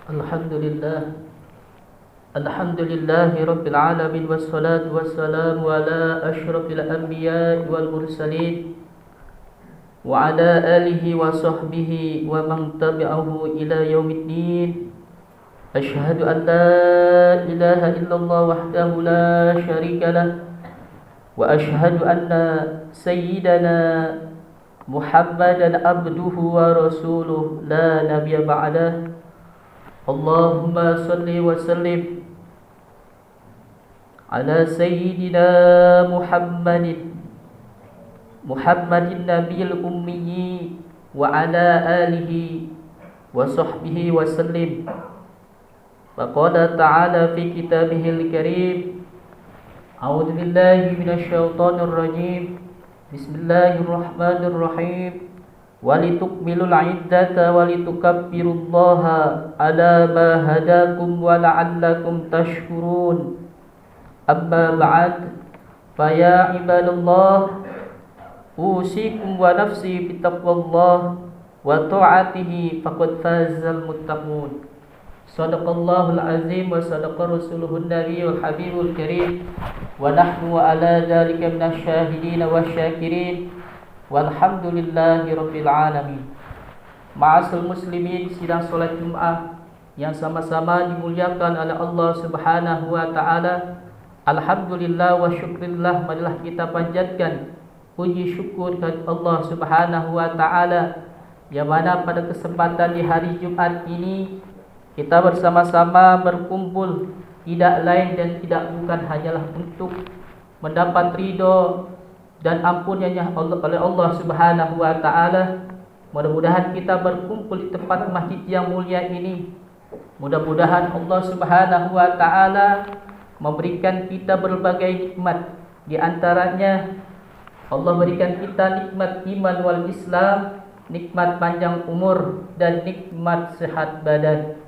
Alhamdulillah Alhamdulillahi Rabbil Alamin wassalatu wassalamu ala ashrafil anbiya wal mursalin wa ala alihi wa sahbihi wa man tabi'ahu ila yaumiddin. Ashhadu an la ilaha illallah wahdahu la syarika lah wa ashhadu anna sayyidana Muhammadan abduhu wa rasuluh la nabiyya ba'dah. Allahumma salli wa sallim ala sayyidina Muhammadin nabiyil ummi wa ala alihi wa sahbihi wa sallim. Wa qala ta'ala fi kitabihil karim, a'udzu billahi minasy syaithanir rajim. Bismillahirrahmanirrahim. Walitukmilul iddata walitukabbirullaha ala ma hadakum wa la'allakum tashkurun. Amma ba'd, faya ibadallah, usikum wa nafsi bitaqwallah wa ta'atihi faqad fazal muttaqun. Sadaqallahul azim wa sadaqa rasuluhun nabiyyul habibul karim wa nahnu ala dzalika minasyahidin wasyakirin. Walhamdulillahi Rabbil Alamin. Ma'asal muslimin, sidang solat Jum'ah yang sama-sama dimuliakan oleh Allah Subhanahu wa ta'ala. Alhamdulillah wa syukrillah, marilah kita panjatkan puji syukur kepada Allah Subhanahu wa ta'ala, yang mana pada kesempatan di hari Jumat ini kita bersama-sama berkumpul tidak lain dan tidak bukan hanyalah untuk mendapat ridho dan ampunannya oleh Allah Subhanahu wa ta'ala. Mudah-mudahan kita berkumpul di tempat masjid yang mulia ini. Mudah-mudahan Allah Subhanahu wa ta'ala memberikan kita berbagai nikmat. Di antaranya Allah berikan kita nikmat iman wal Islam, nikmat panjang umur, dan nikmat sehat badan.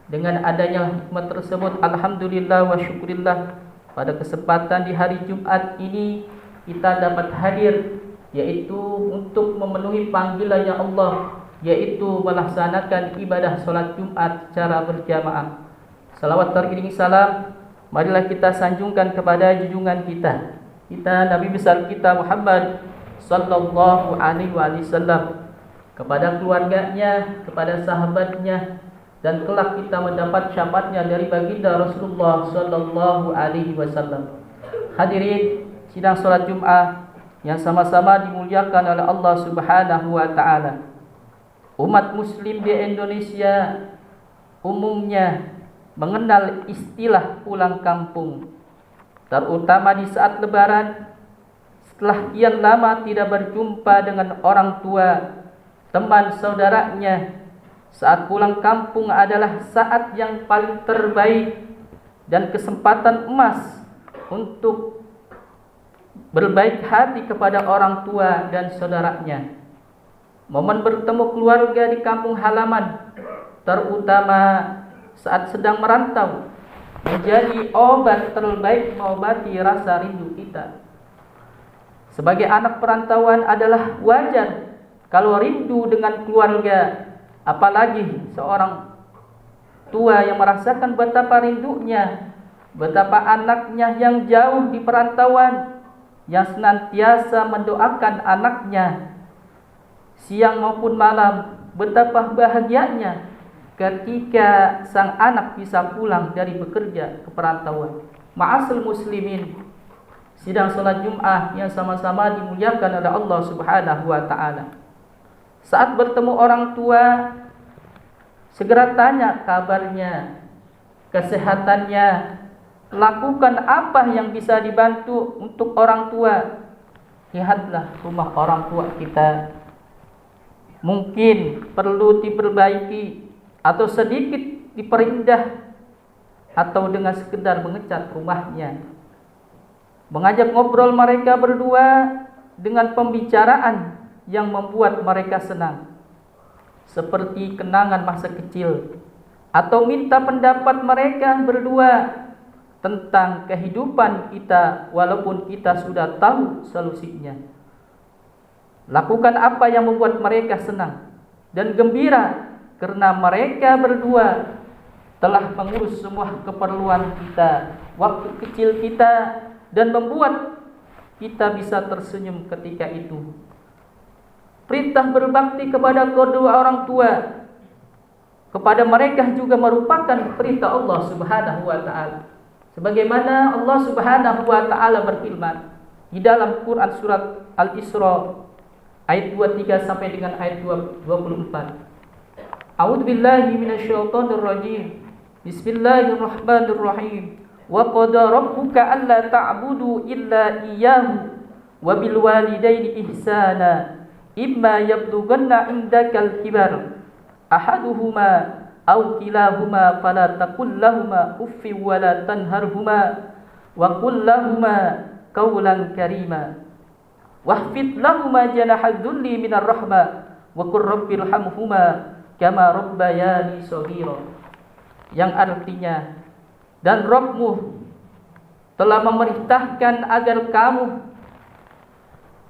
Dengan adanya nikmat tersebut, alhamdulillah wa syukurillah, pada kesempatan di hari Jumat ini kita dapat hadir, yaitu untuk memenuhi panggilannya Allah, yaitu melaksanakan ibadah solat Jumat secara berjamaah. Salawat teriring salam marilah kita sanjungkan kepada junjungan kita Nabi besar kita Muhammad sallallahu alaihi wasallam, kepada keluarganya, kepada sahabatnya, dan kelak kita mendapat syafaatnya dari baginda Rasulullah sallallahu alaihi wasallam. Hadirin sidang salat Jumat yang sama-sama dimuliakan oleh Allah Subhanahu wa ta'ala. Umat muslim di Indonesia umumnya mengenal istilah pulang kampung, terutama di saat lebaran. Setelah kian lama tidak berjumpa dengan orang tua, teman saudaranya, saat pulang kampung adalah saat yang paling terbaik dan kesempatan emas untuk berbaik hati kepada orang tua dan saudaranya. Momen bertemu keluarga di kampung halaman, terutama saat sedang merantau, menjadi obat terbaik mengobati rasa rindu kita. Sebagai anak perantauan adalah wajar kalau rindu dengan keluarga, apalagi seorang tua yang merasakan betapa rindunya, betapa anaknya yang jauh di perantauan, yang senantiasa mendoakan anaknya siang maupun malam. Betapa bahagianya ketika sang anak bisa pulang dari bekerja ke perantauan. Ma'asal muslimin, sidang salat Jumat yang sama-sama dimuliakan oleh Allah Subhanahu wa ta'ala. Saat bertemu orang tua, segera tanya kabarnya, kesehatannya. Lakukan apa yang bisa dibantu untuk orang tua. Lihatlah rumah orang tua kita, mungkin perlu diperbaiki atau sedikit diperindah, atau dengan sekedar mengecat rumahnya. Mengajak ngobrol mereka berdua dengan pembicaraan yang membuat mereka senang, seperti kenangan masa kecil, atau minta pendapat mereka berdua tentang kehidupan kita walaupun kita sudah tahu solusinya. Lakukan apa yang membuat mereka senang dan gembira, karena mereka berdua telah mengurus semua keperluan kita, waktu kecil kita, dan membuat kita bisa tersenyum ketika itu. Perintah berbakti kepada kedua orang tua, kepada mereka juga merupakan perintah Allah Subhanahu wa taala. Sebagaimana Allah Subhanahu wa taala berfirman di dalam Quran surat Al-Isra ayat 23 sampai dengan ayat 24. A'udzubillahi minasyaitonir rajim. Bismillahirrahmanirrahim. Wa qada rabbuka alla ta'budu illa iyyahu wa bil walidayni ihsana. Imma yablughanna 'indakal kibar ahaduhuma aw kilahuma fala taqul lahumu uffin wa la tanharhuma wa qul lahumu qawlan karima wahfid lahuma janaha dhulli minar rahmah wa qur rabbirhamhuma kama rabbayani shaghira, yang artinya, dan Rabbmu telah memerintahkan agar kamu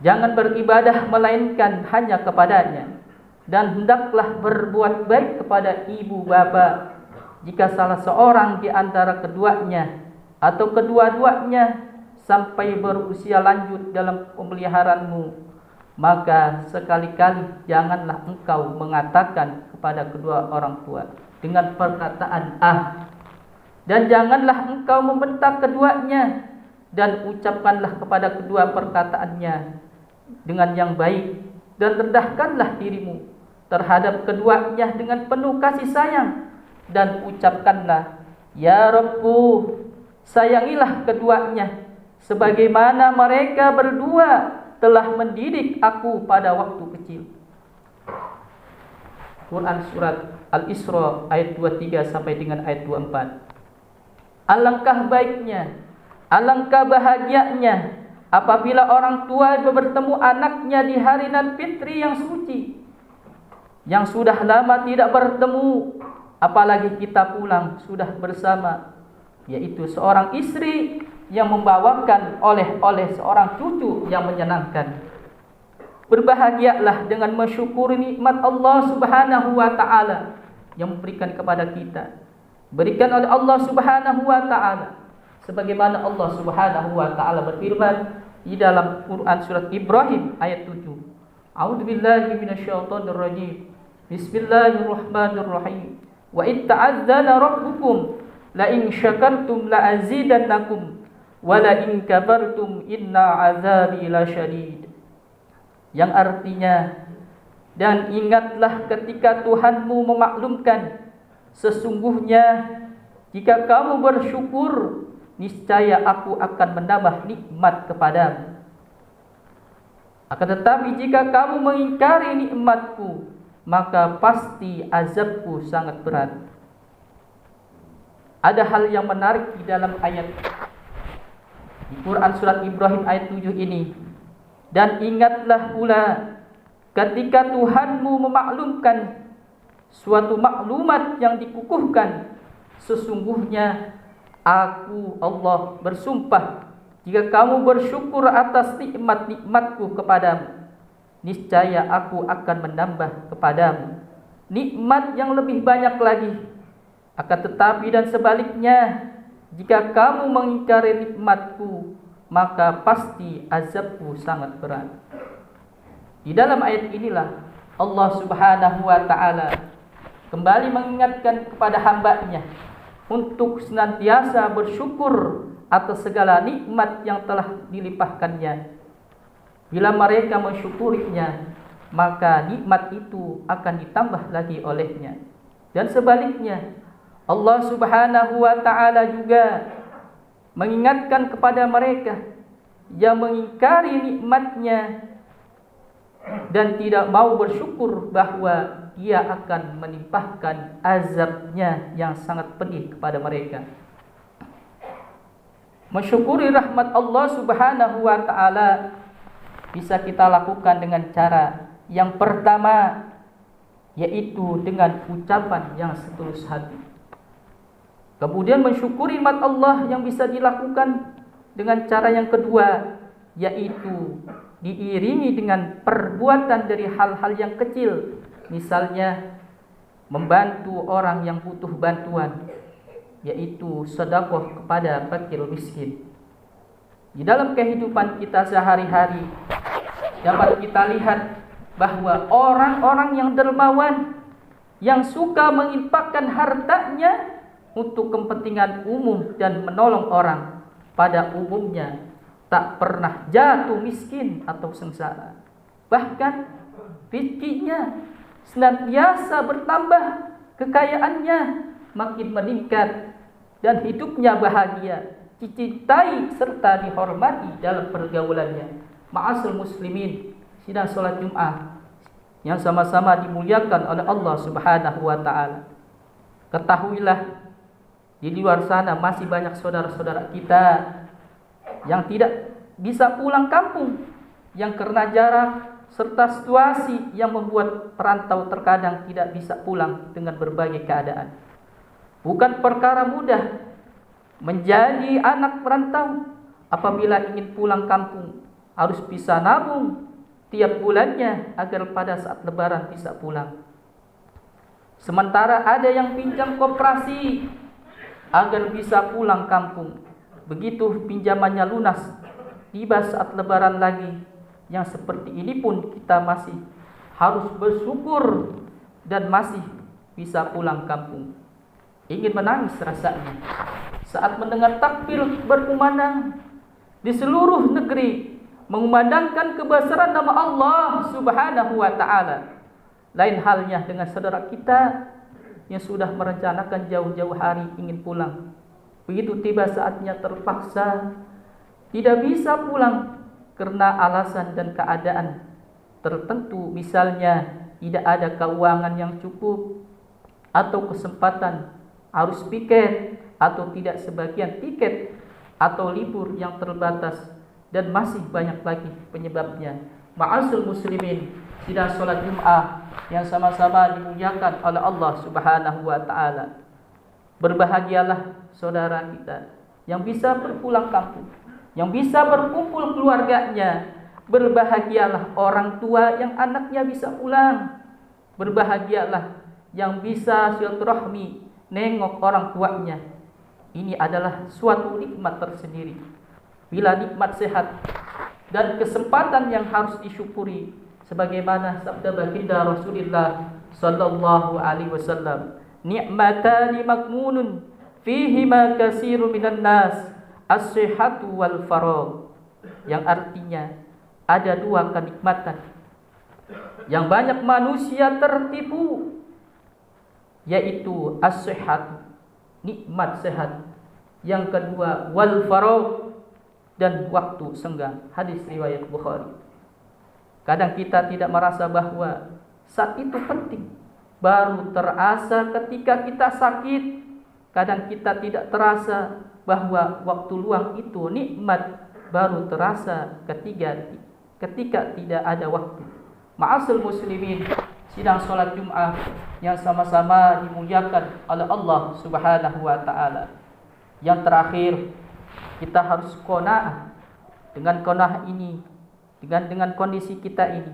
jangan beribadah melainkan hanya kepadanya, dan hendaklah berbuat baik kepada ibu bapa jika salah seorang di antara keduanya atau kedua-duanya sampai berusia lanjut dalam pemeliharaanmu, maka sekali-kali janganlah engkau mengatakan kepada kedua orang tua dengan perkataan dan janganlah engkau membentak keduanya, dan ucapkanlah kepada kedua perkataannya dengan yang baik, dan rendahkanlah dirimu terhadap keduanya dengan penuh kasih sayang, dan ucapkanlah, ya Rabbu, sayangilah keduanya sebagaimana mereka berdua telah mendidik aku pada waktu kecil. Quran surat Al-Isra ayat 23 sampai dengan ayat 24. Alangkah baiknya, alangkah bahagianya apabila orang tua bertemu anaknya di hari nan fitri yang suci, yang sudah lama tidak bertemu, apalagi kita pulang sudah bersama, yaitu seorang istri yang membawakan oleh seorang cucu yang menyenangkan. Berbahagialah dengan mensyukuri nikmat Allah Subhanahu wa taala yang memberikan kepada kita, berikan oleh Allah Subhanahu wa taala, sebagaimana Allah Subhanahu wa taala berfirman di dalam Quran surat Ibrahim ayat 7. A'udzubillahi minasyaitonir rajim. Bismillahirrahmanirrahim. Wa id ta'adzana rabbukum la in syakartum la azidannakum wa la in kafartum inna 'adzabi lasyadid. Yang artinya, dan ingatlah ketika Tuhanmu memaklumkan, sesungguhnya jika kamu bersyukur, niscaya aku akan menambah nikmat kepadamu. Akan tetapi jika kamu mengingkari nikmatku, maka pasti azabku sangat berat. Ada hal yang menarik di dalam ayat di Quran surat Ibrahim ayat 7 ini. Dan ingatlah pula ketika Tuhanmu memaklumkan suatu maklumat yang dikukuhkan, sesungguhnya aku Allah bersumpah, jika kamu bersyukur atas nikmat-nikmatku kepadamu, niscaya aku akan menambah kepadamu nikmat yang lebih banyak lagi. Akan tetapi dan sebaliknya, jika kamu mengingkari nikmatku, maka pasti azabku sangat berat. Di dalam ayat inilah Allah Subhanahu wa taala kembali mengingatkan kepada hamba-Nya untuk senantiasa bersyukur atas segala nikmat yang telah dilimpahkannya. Bila mereka mensyukurinya, maka nikmat itu akan ditambah lagi olehnya. Dan sebaliknya, Allah Subhanahu wa taala juga mengingatkan kepada mereka yang mengingkari nikmat-Nya dan tidak mau bersyukur bahwa Dia akan menimpahkan azab-Nya yang sangat pedih kepada mereka. Mensyukuri rahmat Allah Subhanahu wa taala bisa kita lakukan dengan cara yang pertama, yaitu dengan ucapan yang setulus hati. Kemudian mensyukuri nikmat Allah yang bisa dilakukan dengan cara yang kedua, yaitu diiringi dengan perbuatan dari hal-hal yang kecil. Misalnya membantu orang yang butuh bantuan, yaitu sedekah kepada fakir miskin. Di dalam kehidupan kita sehari-hari dapat kita lihat bahwa orang-orang yang dermawan, yang suka menginfakkan hartanya untuk kepentingan umum dan menolong orang, pada umumnya tak pernah jatuh miskin atau sengsara. Bahkan rezekinya senantiasa bertambah, kekayaannya makin meningkat, dan hidupnya bahagia, dicintai serta dihormati dalam pergaulannya. Ma'asyiral muslimin, sidang salat Jumat yang sama-sama dimuliakan oleh Allah Subhanahu wa taala. Ketahuilah, di luar sana masih banyak saudara-saudara kita yang tidak bisa pulang kampung, yang karena jarak serta situasi yang membuat perantau terkadang tidak bisa pulang dengan berbagai keadaan. Bukan perkara mudah menjadi anak perantau. Apabila ingin pulang kampung, harus bisa nabung tiap bulannya agar pada saat lebaran bisa pulang. Sementara ada yang pinjam koperasi agar bisa pulang kampung. Begitu pinjamannya lunas, tiba saat lebaran lagi. Yang seperti ini pun kita masih harus bersyukur dan masih bisa pulang kampung. Ingin menangis rasanya saat mendengar takbir berkumandang di seluruh negeri, mengumandangkan kebesaran nama Allah Subhanahu wa taala. Lain halnya dengan saudara kita yang sudah merencanakan jauh-jauh hari ingin pulang. Begitu tiba saatnya terpaksa tidak bisa pulang karena alasan dan keadaan tertentu, misalnya tidak ada keuangan yang cukup, atau kesempatan harus piket, atau tidak sebagian tiket, atau libur yang terbatas, dan masih banyak lagi penyebabnya. Ma'asyiral muslimin, sidang salat Jumat yang sama-sama dimuliakan oleh Allah Subhanahu wa taala. Berbahagialah saudara kita yang bisa berpulang kampung, yang bisa berkumpul keluarganya. Berbahagialah orang tua yang anaknya bisa pulang. Berbahagialah yang bisa silaturahmi, nengok orang tuanya. Ini adalah suatu nikmat tersendiri. Bila nikmat sehat dan kesempatan yang harus disyukuri, sebagaimana sabda baginda Rasulullah sallallahu alaihi wasallam, ni'matani makmunun fihi ma katsirun minan nas, as-sihhatu wal faragh. Yang artinya ada dua kenikmatan yang banyak manusia tertipu, yaitu as-sihhatu, nikmat sehat. Yang kedua wal faragh, dan waktu senggang. Hadis riwayat Bukhari. Kadang kita tidak merasa bahwa saat itu penting, baru terasa ketika kita sakit. Kadang kita tidak terasa bahwa waktu luang itu nikmat, baru terasa ketika tidak ada waktu. Ma'asyiral muslimin, sidang salat Jumat yang sama-sama dimuliakan oleh Allah Subhanahu wa taala. Yang terakhir, kita harus qanaah dengan qanaah ini, dengan kondisi kita ini,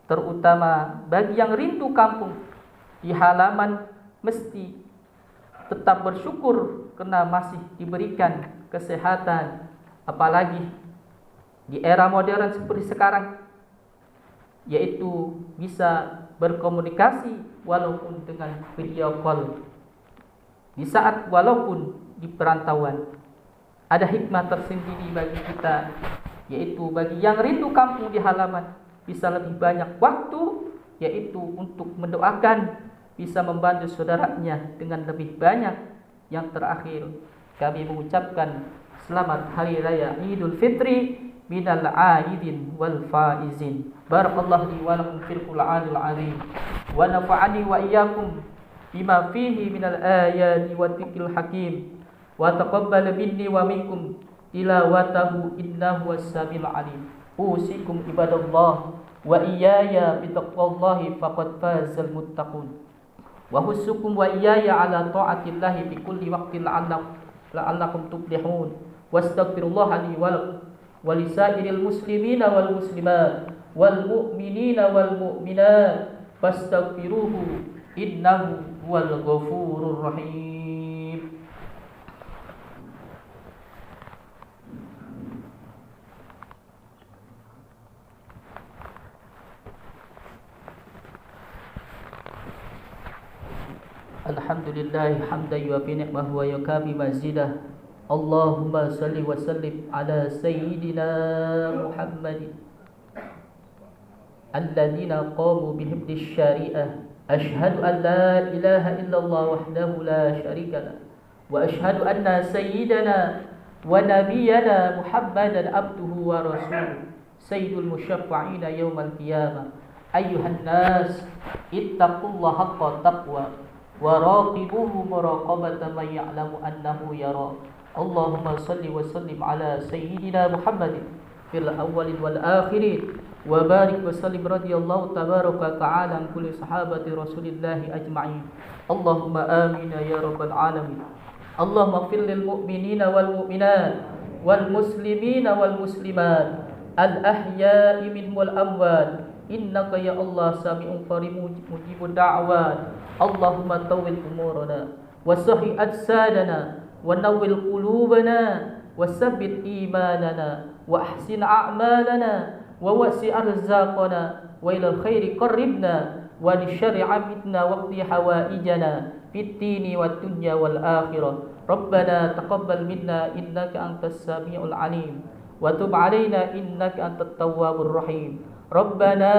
terutama bagi yang rindu kampung di halaman, mesti tetap bersyukur karena masih diberikan kesehatan, apalagi di era modern seperti sekarang, yaitu bisa berkomunikasi walaupun dengan video call di saat walaupun di perantauan. Ada hikmah tersendiri bagi kita, yaitu bagi yang rindu kampung di halaman bisa lebih banyak waktu, yaitu untuk mendoakan, bisa membantu saudaranya dengan lebih banyak. Yang terakhir, kami mengucapkan selamat Hari Raya Idul Fitri minal aidin wal faizin. Barakallahu li wa lakum fil Qur'anil azim wa nafa'ani wa iyyakum bima fihi minal ayati wa dzikril hakim. Wa taqabbal minni wa minkum tilawatahu innahu was-sami'ul alim. Usikum ibadallah wa iyaya bi taqwallahi faqad fazal muttaqun. Wa husukum wa iyaya ala ta'atillahi fi kulli waqtin la'allakum tuflihun. Wastaghfirullaha li wa lakum wa lisairil muslimina wal muslimat wal mu'minina wal mu'minat fastaghfiruhu innahu huwal ghafurur rahim. الحمد لله حمدا يوافي نعمه ويكافي مزيده. اللهم صل وسلم على سيدنا محمد الذين قاموا بحفظ الشريعة. أشهد أن لا إله إلا الله وحده لا شريك له، وأشهد أن سيدنا ونبينا محمدا عبده ورسوله سيد المشفعين يوم القيامة. أيها الناس اتقوا الله حق التقوى وراقبوه مراقبة من يعلم أنه يرى. اللهم صل وسلم على سيدنا محمد في الأول والآخرين، وبارك وسلم رضي الله تبارك وتعالى عن كل صحابة رسول الله أجمعين. اللهم آمين يا رب العالمين. اللهم اغفر للمؤمنين والمؤمنات والمسلمين والمسلمات الأحياء منهم والأموات، إنك يا الله سميع قريب مجيب الدعوات. اللهم طول أمورنا وصحح أجسادنا ونور قلوبنا وثبت إيماننا وأحسن أعمالنا ووسع أرزاقنا وإلى الخير قربنا وللشر عمتنا واقض حوائجنا في الدين والدنيا والآخرة. ربنا تقبل منا إنك أنت السميع العليم وتب علينا إنك أنت التواب الرحيم. ربنا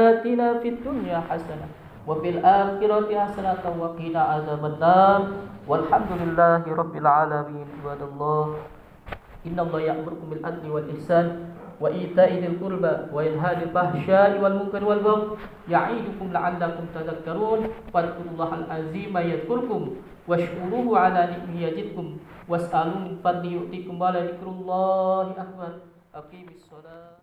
آتنا في الدنيا حسنة وفي الآخرة حسنة وقنا عذاب النار. والحمد لله رب العالمين. عباد الله، إن الله يأمركم بالعدل والإحسان وإيتاء ذي القربى وينهى عن الفحشاء والمنكر والبغي يعظكم لعلكم تذكرون. فاذكروا الله العظيم يذكركم واشكروه على نعمه يزدكم واسألوا من فضله يؤتكم ولذكر الله أكبر. أقيموا الصلاة.